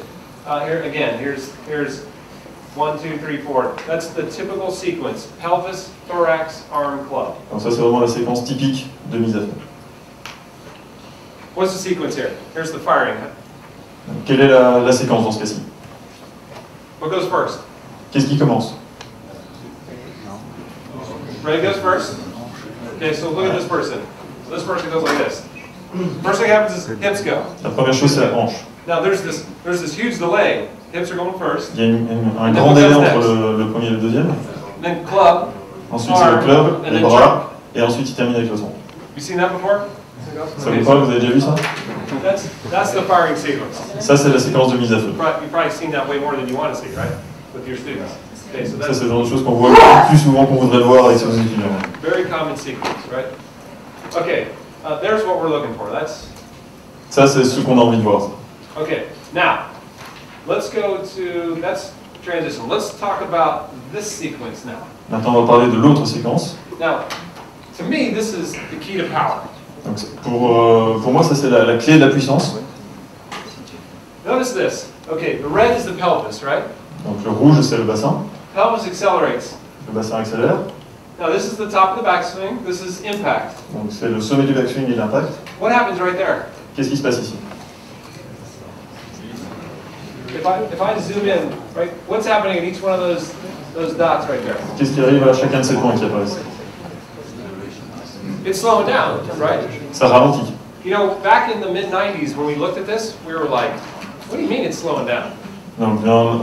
Here again. Here's 1, 2, 3, 4. That's the typical sequence: pelvis, thorax, arm, club. Donc ça c'est vraiment la séquence typique de mise à feu. What's the sequence here? Here's the firing. Donc, quelle est la séquence dans ce cas-ci? What goes first? Qu'est-ce qui commence? Ray goes first. Okay, so look at this person. So this person goes like this. First thing happens is hips go. La première chose c'est la hanche. Now there's this huge delay. Hips are going first. Il y a un grand délai entre le premier et le deuxième. Then club. Ensuite c'est le club, les bras, et ensuite il termine avec le tronc. You seen that before? Ça vous parle? Vous avez déjà vu ça? That's the firing sequence. Ça c'est la séquence de mise à feu. You've probably seen that way more than you want to see, right? With your students. Okay, so Ça that's c'est le genre de choses qu'on voit plus souvent qu'on voudrait voir avec ses étudiants. very common sequence, right? Okay, there's what we're looking for. Ça c'est ce qu'on a envie de voir. Okay. Now, let's go to that's transition. Let's talk about this sequence now. Maintenant on va parler de l'autre séquence. Now, to me, this is the key to power. Donc, pour moi ça c'est la clé de la puissance. Notice this. Okay, the red is the pelvis, right? Donc le rouge c'est le bassin. Pelvis accelerates. Le bassin accélère. Now, this is the top of the backswing. This is impact. Donc c'est le sommet du backswing et l'impact. What happens right there? Qu'est-ce qui se passe ici? If I zoom in, right, what's happening at each one of those dots right there? Qu'est-ce qui arrive à chacun de ces points qui apparaissent? It's slowing down, right? Ça ralentit. You know, back in the mid-90s when we looked at this, we were like, what do you mean it's slowing down? Donc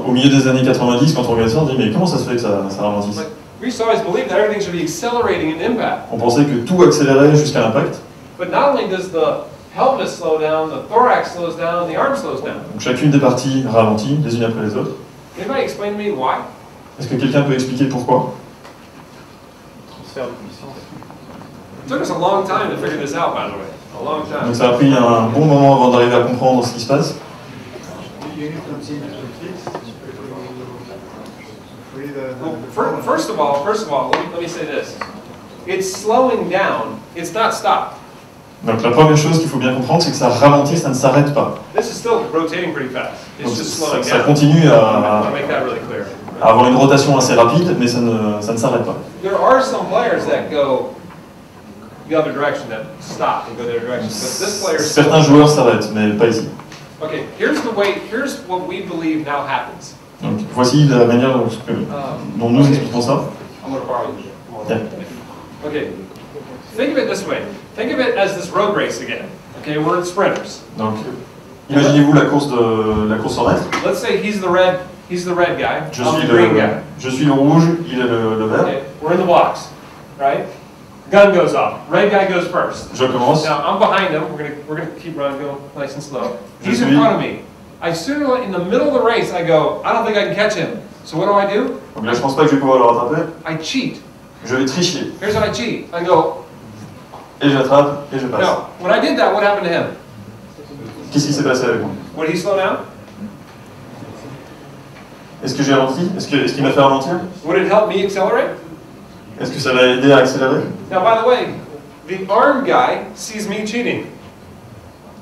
au milieu des années 90, quand on regarde ça, on dit mais comment ça se fait que ça ralentisse? Like, we used to always believe that everything should be accelerating in impact. On pensait que tout accélérait jusqu'à l'impact. But not only does the pelvis slow down, the thorax slows down, the arm slows down. Donc chacune des parties ralentit, les unes après les autres. Anybody explain to me why? Est-ce que quelqu'un peut expliquer pourquoi? Transfert de puissance. It took us a long time to figure this out, by the way. A long time. Donc ça a pris un bon moment avant d'arriver à comprendre ce qui se passe. You need to continue to fix. Well, first of all, let me say this. It's slowing down. It's not stopped. Donc la première chose qu'il faut bien comprendre, c'est que ça ralentit, ça ne s'arrête pas. This is still rotating pretty fast. Donc It's just slowing ça down. continue I'll make that really clear. à avoir une rotation assez rapide, mais ça ne s'arrête pas. There are some players that go the other direction, that stop and go their direction. But this player. Certains joueurs s'arrêtent, mais pas ici. Okay, here's what we believe now happens. Donc voici la manière dont nous expliquons ça. I'm going to borrow you. Yeah. Okay, think of it this way. Think of it as this road race again. Okay, we're sprinters. Donc, imaginez-vous la course 100 mètres. Let's say he's the red guy. Je I'm suis the green guy. le rouge, il est le vert. Okay, we're in the box, right? Gun goes off. Red guy goes first. Je commence. Now I'm behind him. We're gonna keep running, go nice and slow. Je He's in suis- front of me. I sooner in the middle of the race I go, I don't think I can catch him. So what do? Donc là, je pense pas que je vais pouvoir le rattraper. I cheat. Je vais tricher. Here's how I cheat. I go, Et j'attrape et je passe. no. When I did that, what happened to him? Qu'est-ce qui s'est passé avec moi? Would he slow down? Est-ce que j'ai ralenti? Est-ce qu'il m'a fait ralentir? Would it help me accelerate? Est-ce que ça l'a aidé à accélérer? Now, by the way, the armed guy sees me cheating.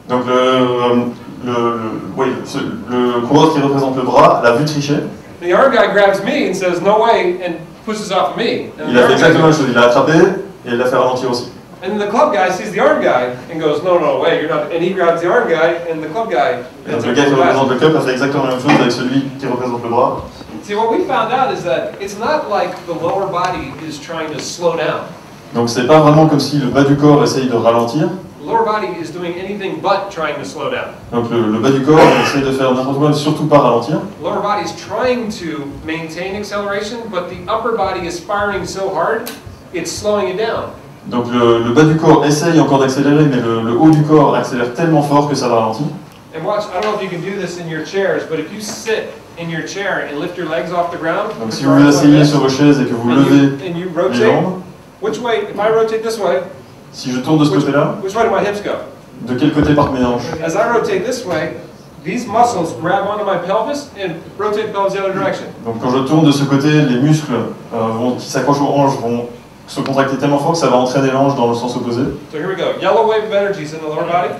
Donc le coureur qui représente le bras l'a vu tricher. The armed guy grabs me and says, no way, and pushes off of me. And Il the a fait armed guy exactement la goes- chose. Il l'a attrapé et il l'a fait ralentir aussi. And then the club guy sees the armed guy and goes, no way, you're not. And he grabs the armed guy, and the club guy. Et donc le gars qui représente le club a fait exactement la même chose avec celui qui représente le bras. See, what we found out is that it's not like the lower body is trying to slow down. Donc c'est pas vraiment comme si le bas du corps essaye de ralentir. The lower body is doing anything but trying to slow down. Donc le bas du corps essaie de faire n'importe quoi, mais surtout pas ralentir. The lower body is trying to maintain acceleration, but the upper body is firing so hard, it's slowing it down. Donc le bas du corps essaye encore d'accélérer, mais le haut du corps accélère tellement fort que ça ralentit. And watch, I don't know if you can do this in your chairs, but if you sit in your chair and lift your legs off the ground, Donc put si your vous vous arms like asseyez this, sur vos chaises et que vous and levez you les rotate, jambes, which way, if I rotate this way, si je tourne de ce côté-là, which way do my hips go? de quel côté partent mes hanches? As I rotate this way, these muscles grab onto my pelvis and rotate the pelvis the other direction. Donc quand je tourne de ce côté, les muscles qui s'accrochent aux hanches vont se contracter tellement fort que ça va entraîner l'hanche dans le sens opposé. So here we go. Yellow wave of energy is in the lower body.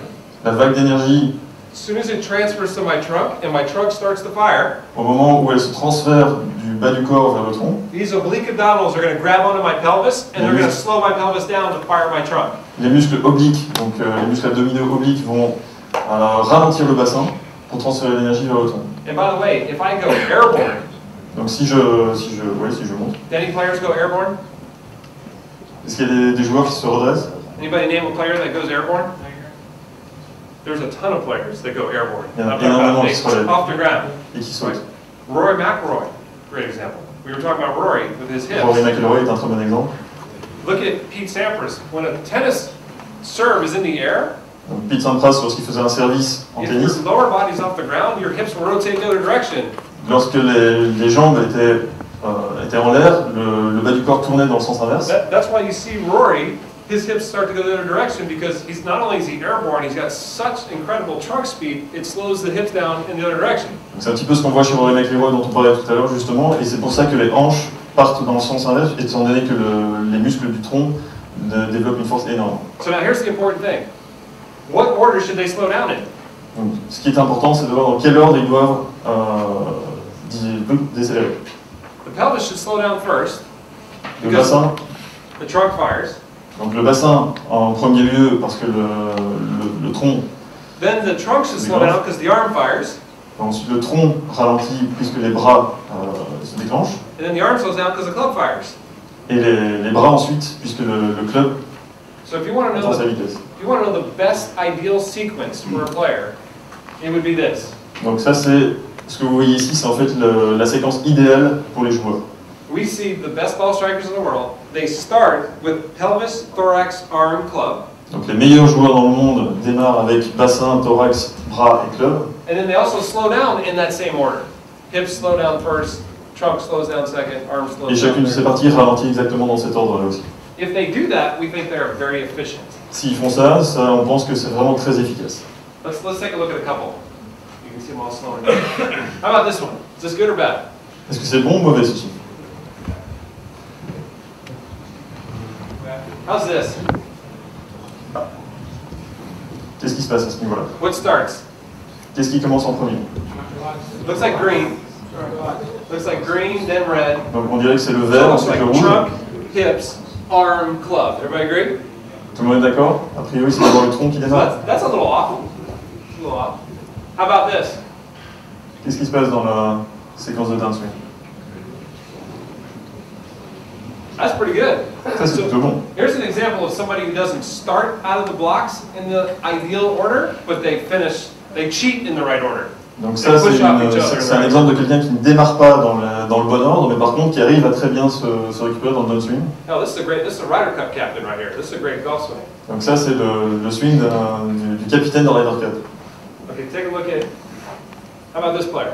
La vague d'énergie, As soon as it transfers to my trunk and my trunk starts to fire, au moment où elle se transfère du bas du corps vers le tronc, these oblique abdominals are going to grab onto my pelvis and they're going to slow my pelvis down to fire my trunk. les muscles obliques, donc les muscles abdominaux obliques vont ralentir le bassin pour transférer l'énergie vers le tronc. And by the way, if I go airborne, Donc si je monte, do any players go airborne? est-ce qu'il y a des joueurs qui se redressent? Anybody name a player that goes airborne? There's a ton of players that go airborne. Yeah, I'm talking about énormément qui they- se relèvent. off the ground. Et qui sautent? Rory McIlroy, great example. We were talking about Rory with his hips. Rory McIlroy est un très bon exemple. Look at Pete Sampras. When a tennis serve is in the air, Donc Pete Sampras, lorsqu'il faisait un service en if tennis, your lower body's off the ground, your hips will rotate the other direction. lorsque les jambes étaient en l'air, le bas du corps tournait dans le sens inverse. That's why you see Rory, his hips start to go the other direction because he's not only is he airborne, he's got such incredible trunk speed, it slows the hips down in the other direction. Donc c'est un petit peu ce qu'on voit chez Rory McIlroy dont on parlait tout à l'heure justement, et c'est pour ça que les hanches partent dans le sens inverse, étant donné que les muscles du tronc développent une force énorme. So now here's the important thing. What order should they slow down in? Donc, ce qui est important, c'est de voir dans quel ordre ils doivent décélérer. The pelvis should slow down first Le because bassin, the trunk fires. donc le bassin en premier lieu parce que le tronc, Then the trunk should slow down because the arm fires. ensuite le tronc ralentit puisque les bras se déclenchent, And then the arm slows down because the club fires. et les bras ensuite puisque le club So if you want to attend know sa the, vitesse. if you want to know the best ideal sequence for a player, it would be this. Donc ça c'est, ce que vous voyez ici, c'est en fait la séquence idéale pour les joueurs. We see the best ball strikers in the world. They start with pelvis, thorax, arm, club. Donc les meilleurs joueurs dans le monde démarrent avec bassin, thorax, bras et club. And then they also slow down in that same order. Hips slow down first, trunk slows down second, arm slows Et down chacune de ces third. parties ralentit exactement dans cet ordre-là aussi. If they do that, we think they're very efficient. S'ils font ça, on pense que c'est vraiment très efficace. Let's take a look at a couple. You can see them all slowing down. How about this one? Is this good or bad? Est-ce que c'est bon ou mauvais ceci? How's this? Qu'est-ce qui se passe à ce niveau-là? What starts? Qu'est-ce qui commence en premier? Looks like green. Looks like green, then red. Donc on dirait que c'est le So it vert, looks ensuite like le rouge. trunk, hips, arm, club. Everybody agree? Tout le monde est d'accord? A priori, c'est d'abord le tronc qui So démarre. that's a little off. A little off. How about this? Qu'est-ce qui se passe dans la séquence de downswing? That's pretty good. Ça, c'est plutôt bon. Here's an example of somebody who doesn't start out of the blocks in the ideal order, but they cheat in the right order. Donc ça, c'est un exemple de quelqu'un qui ne démarre pas dans le bon ordre, mais par contre qui arrive à très bien se récupérer dans le downswing. Oh, this is a Ryder Cup captain right here. This is a great golf swing. Donc ça, c'est le swing du capitaine de Ryder Cup. Okay, take a look at, how about this player?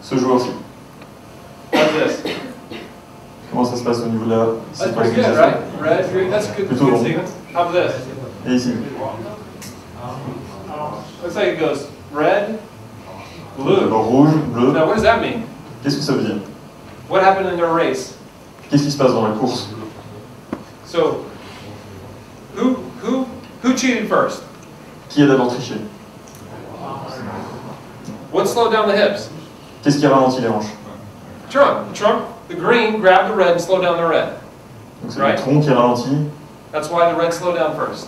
Ce joueur-ci. How's this? Comment ça se passe au niveau de la That's pretty good, right? Red, green, that's good, Plutôt good bon. sequence. How about this? Et ici. Looks like it goes red, blue. D'abord rouge, bleu. Now, what does that mean? Qu'est-ce que ça veut dire? What happened in their race? Qu'est-ce qui se passe dans la course? So, who cheated first? Qui a d'abord triché? What slowed down the hips? Qu'est-ce qui a ralenti les hanches? Trump, the green grabbed the red and slowed down the red. Donc c'est Right. le tronc qui ralentit. That's why the red slowed down first.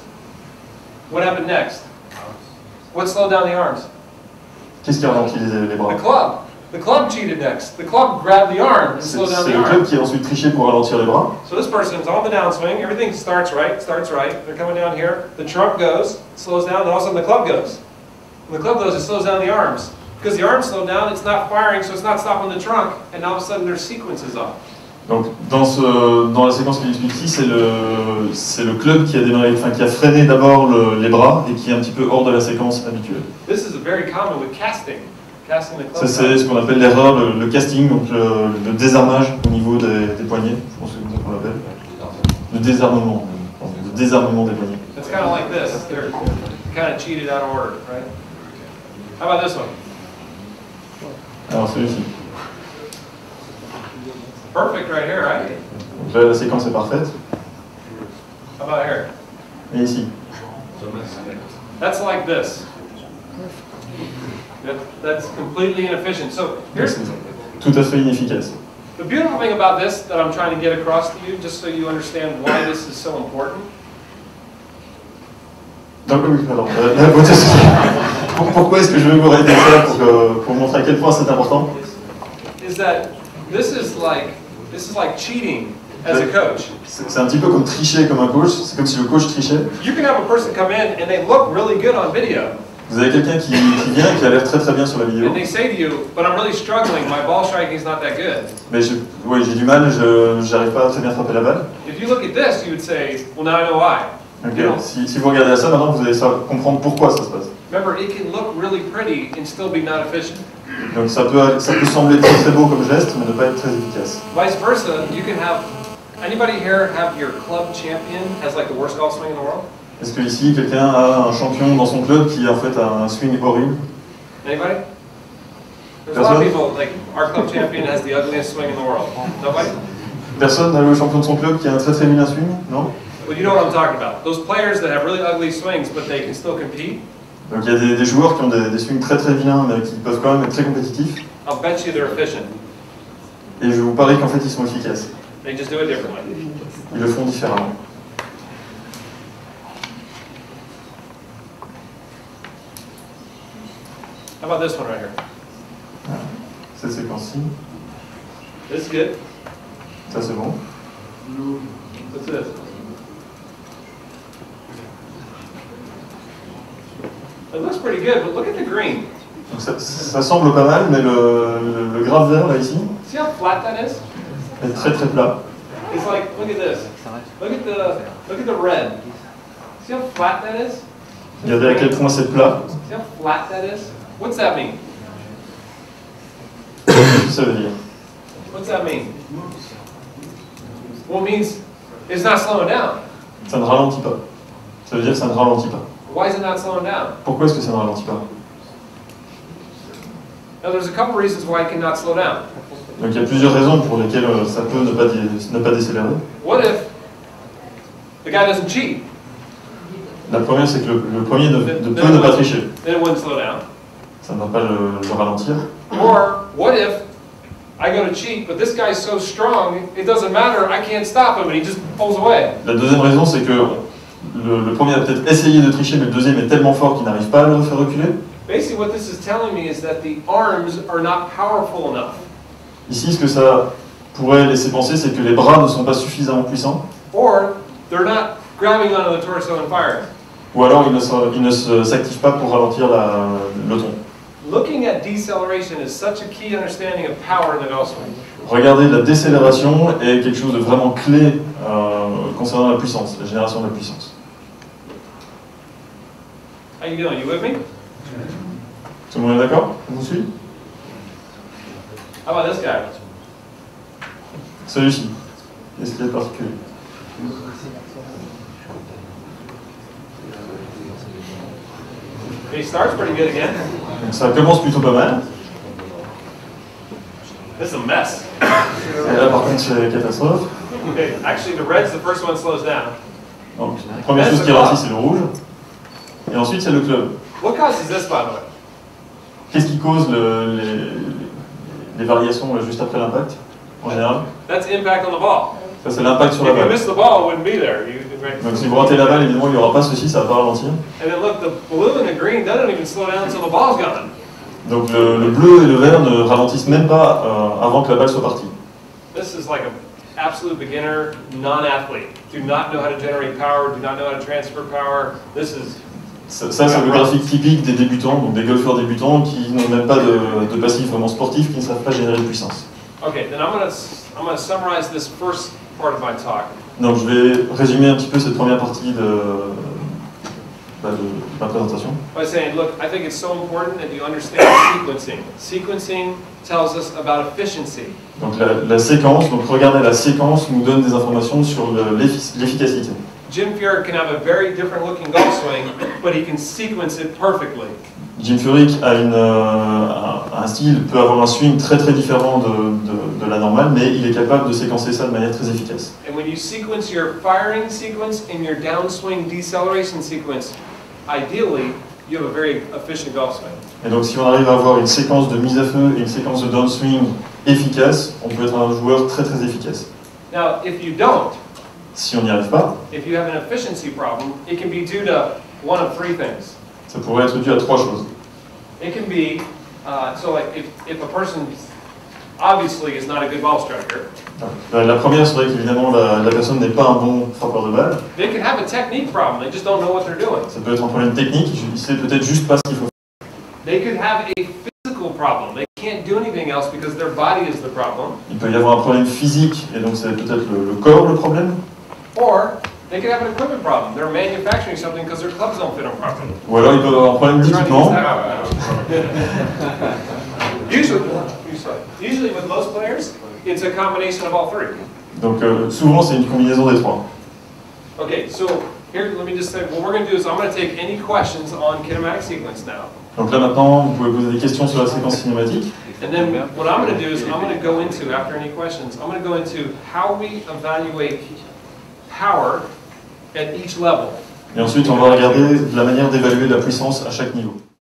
What happened next? What slowed down the arms? Qu'est-ce qui a ralenti les bras? The club. The club cheated next. The club grabbed the arm and C'est slowed down the le club arm. qui a ensuite triché pour ralentir les bras. So this person's on the downswing. Everything starts right. They're coming down here. The trump goes, slows down, and all of a sudden the club goes. When the club goes, it slows down the arms. Because the arms slow down, it's not firing, so it's not stopping the trunk, and all of a sudden their sequence is off. Donc dans la séquence qu'il explique ici, c'est le club qui a démarré, enfin qui a freiné d'abord les bras et qui est un petit peu hors de la séquence habituelle. This is very common with casting the club. Ça c'est ce qu'on appelle l'erreur, le casting, donc le désarmage au niveau des poignets. Je pense que c'est comme ça qu'on l'appelle. Le désarmement des poignets. It's kind of like this. They're kind of cheated out of order, right? How about this one? Alors celui-ci. Perfect right here, right? Donc là la séquence est parfaite. How about here? Et ici. That's like this. That's completely inefficient. So here's C'est tout à fait inefficace. the beautiful thing about this that I'm trying to get across to you, just so you understand why this is so important. Donc oui, pardon. La beauté, pourquoi est-ce que je vais vous arrêter ça pour montrer à quel point c'est important? Is that this is like cheating as a coach. C'est un petit peu comme tricher comme un coach, c'est comme si le coach trichait. You can have a person come in and they look really good on video. Vous avez quelqu'un qui vient et qui a l'air très très bien sur la vidéo. And they say to you, but I'm really struggling, my ball striking is not that good. Mais j'ai du mal, j'arrive pas à très bien frapper la balle. If you look at this, you would say, well, now I know why. Okay. Si vous regardez à ça, maintenant vous allez comprendre pourquoi ça se passe. Remember, it can look really pretty and still be not efficient. Donc ça peut sembler très très beau comme geste, mais ne pas être très efficace. Vice versa, you can have, anybody here have your club champion has like the worst golf swing in the world? Est-ce que ici quelqu'un a un champion dans son club qui en fait a un swing horrible? Anybody? There's a lot of people, like our club champion has the ugliest swing in the world. Nobody? Personne n'a le champion de son club qui a un très très vilain swing? Non? Well, you know what I'm talking about. Those players that have really ugly swings, but they can still compete. Donc il y a des joueurs qui ont des swings très très vilains, mais qui peuvent quand même être très compétitifs. I'll bet you they're efficient. Et je vous parie qu'en fait ils sont efficaces. They just do it differently. Ils le font différemment. How about this one right here? Cette séquence-ci, This is good. ça c'est bon. What's this? It looks pretty good, but look at the green. Donc ça semble pas mal, mais le graphe vert là ici See how flat that is? est très très plat. It's like, look at this. Look at the red. See how flat that is? Regardez à quel point c'est plat. See how flat that is? What's that mean? Qu'est-ce que ça veut dire? What's that mean? Well, it means it's not slowing down. Ça ne ralentit pas. Ça veut dire que ça ne ralentit pas. Why is it not slowing down? Pourquoi est-ce que ça ne ralentit pas? Now, there's a couple reasons why it cannot slow down. Donc il y a plusieurs raisons pour lesquelles ça peut ne pas décélérer. What if the guy doesn't cheat? La première, c'est que le premier peut ne pas tricher. Then it wouldn't slow down. Ça ne va pas le ralentir. Or what if I go to cheat, but this guy's so strong, it doesn't matter, I can't stop him, and he just pulls away. La deuxième raison, c'est que le premier a peut-être essayé de tricher, mais le deuxième est tellement fort qu'il n'arrive pas à le faire reculer. Basically, what this is telling me is that the arms are not powerful enough. Ici, ce que ça pourrait laisser penser, c'est que les bras ne sont pas suffisamment puissants, or they're not grabbing onto the torso and firing. ou alors ils ne s'activent pas pour ralentir le ton. Looking at deceleration is such a key understanding of power in the golf swing. Regardez, la décélération est quelque chose de vraiment clé concernant la puissance, la génération de la puissance. How you doing? You with me? Tout le monde est d'accord? On vous suit? How about this guy? Celui-ci. Qu'est-ce qui est particulier? He starts pretty good again. Donc ça commence plutôt pas mal. This is a mess. Et là par contre c'est la catastrophe. Okay, actually, the red's the first one slows down. Donc la première chose qui ralentit c'est le rouge. Et ensuite c'est le club. What causes this, by the way? Qu'est-ce qui cause les variations juste après l'impact en général? That's impact on the ball. Ça c'est l'impact sur If la you balle. miss the ball, it wouldn't be there. Donc si vous ratez la balle, évidemment il n'y aura pas ceci, ça va pas ralentir. And then look, the blue and the green doesn't even slow down until the ball's gone. Donc le bleu et le vert ne ralentissent même pas avant que la balle soit partie. This is like an absolute beginner, non-athlete. Do not know how to generate power, do not know how to transfer power. This is... Ça c'est le graphique typique des débutants, donc des golfeurs débutants qui n'ont même pas de passif vraiment sportif, qui ne savent pas générer de puissance. Okay, then I'm gonna summarize this first part of my talk. Donc je vais résumer un petit peu cette première partie de ma présentation. By saying, look, I think it's so important that you understand sequencing. Sequencing tells us about efficiency. Donc la séquence, donc regardez la séquence nous donne des informations sur l'efficacité. Jim Furyk can have a very different looking golf swing, but he can sequence it perfectly. Jim Furyk a un style, peut avoir un swing très très différent de la normale, mais il est capable de séquencer ça de manière très efficace. And when you sequence your firing sequence and your downswing deceleration sequence, ideally, you have a very efficient golf swing. Et donc si on arrive à avoir une séquence de mise à feu et une séquence de downswing efficace, on peut être un joueur très très efficace. Now, if you don't, Si on n'y arrive pas, if you have an efficiency problem, it can be due to one of three things. ça pourrait être dû à trois choses. It can be, so like if a person obviously is not a good ball striker, La première serait qu'évidemment la personne n'est pas un bon frappeur de balle. they can have a technique problem, they just don't know what they're doing. Ça peut être un problème technique, il sait peut-être juste pas ce qu'il faut faire. They could have a physical problem, they can't do anything else because their body is the problem. Il peut y avoir un problème physique, et donc c'est peut-être le corps le problème. Or they could have an equipment problem, they're manufacturing something because their clubs don't fit them properly. Ou alors il peut avoir un problème They're trying to use d'équipement. that. Usually with most players, it's a combination of all three. Donc souvent c'est une combinaison des trois. Okay, so here, let me just say, what we're going to do is I'm going to take any questions on kinematic sequence now. Donc là maintenant, vous pouvez poser des questions sur la séquence cinématique. And then what I'm going to do is I'm going to go into, after any questions, I'm going to go into how we evaluate power at each level. Et ensuite, on va regarder la manière d'évaluer la puissance à chaque niveau.